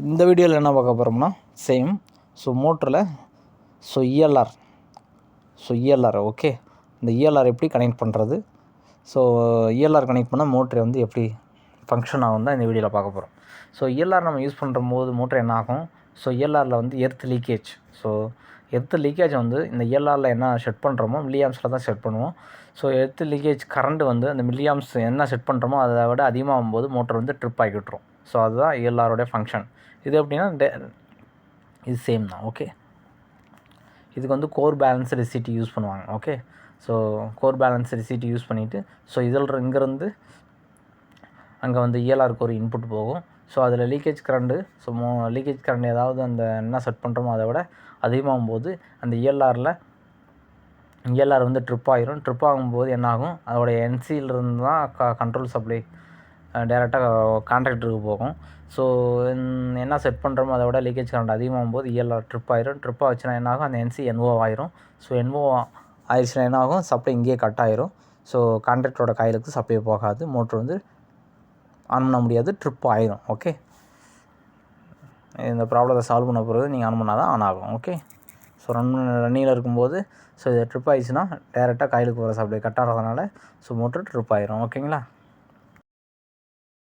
இந்த வீடியோவில் என்ன பார்க்க போகிறோம்னா சேம். ஸோ மோட்டரில் இஎல்ஆர் ஓகே. இந்த இஎல்ஆர் எப்படி கனெக்ட் பண்ணுறது, ஸோ இஎல்ஆர் கனெக்ட் பண்ணால் மோட்ரு வந்து எப்படி ஃபங்க்ஷன் ஆகும் தான் இந்த வீடியோவில் பார்க்க போகிறோம். ஸோ இஎல்ஆர் நம்ம யூஸ் பண்ணுற போது மோட்ரு என்ன ஆகும், ஸோ இஎல்ஆரில் வந்து earth leakage. So earth leakage வந்து இந்த இஎல்ஆரில் என்ன செட் பண்ணுறோமோ மில்லியாம்ஸில் தான் செட் பண்ணுவோம். ஸோ எர்த் லீக்கேஜ் கரண்ட் வந்து அந்த மில்லியாம்ஸ் என்ன செட் பண்ணுறோமோ அதை விட அதிகமாகும் போது மோட்டர் வந்து ட்ரிப் ஆகிட்டுரும். ஸோ அதுதான் இஎல்ஆரோடைய ஃபங்க்ஷன். இது எப்படின்னா இது சேம் தான் ஓகே. இதுக்கு வந்து கோர் பேலன்ஸ் ரெசிட்டி யூஸ் பண்ணுவாங்க ஓகே. ஸோ கோர் பேலன்ஸ் ரெசிட்டி யூஸ் பண்ணிவிட்டு ஸோ இங்கேருந்து அங்கே வந்து இஎல்ஆருக்கு ஒரு இன்புட் போகும். ஸோ அதில் லீக்கேஜ் கரண்ட்டு லீக்கேஜ் கரண்ட் ஏதாவது அந்த என்ன செட் பண்ணுறோமோ அதை விட அதிகமாகும் போது அந்த இஎல்ஆர் வந்து ட்ரிப் ஆகிரும். ட்ரிப் ஆகும்போது என்னாகும், அதோடைய என்சியிலிருந்து தான் கண்ட்ரோல் சப்ளை டேரெக்டாக கான்ட்ராக்டருக்கு போகும். ஸோ என்ன செட் பண்ணுறோமோ அதை விட லீக்கேஜ் கரண்ட் அதிகமாகும் போது இஎல்ஆர் ட்ரிப் ஆயிரும். ட்ரிப் ஆச்சுன்னா என்னாகும், அந்த என்சி என்ஓ ஆயிரும். ஸோ என்ஓ ஆயிடுச்சுன்னா என்னாகும், சப்ளை இங்கேயே கட் ஆயிரும். ஸோ கான்ட்ராக்டரோட காயிலுக்கு சப்ளை போகாது, மோட்ரு வந்து ஆன் பண்ண முடியாது, ட்ரிப் ஆயிரும் ஓகே. இந்த ப்ராப்ளத்தை சால்வ் பண்ண பிறகு நீங்கள் ஆன் பண்ணால் தான் ஆன் ஆகும் ஓகே. ஸோ ரன்னிங்கில் இருக்கும்போது ஸோ இது ட்ரிப் ஆயிடுச்சுன்னா டேரெக்டாக காயிலுக்கு வர சப்ளை கட் ஆகிறதுனால ஸோ மோட்ரு ட்ரிப் ஆயிரும் ஓகேங்களா.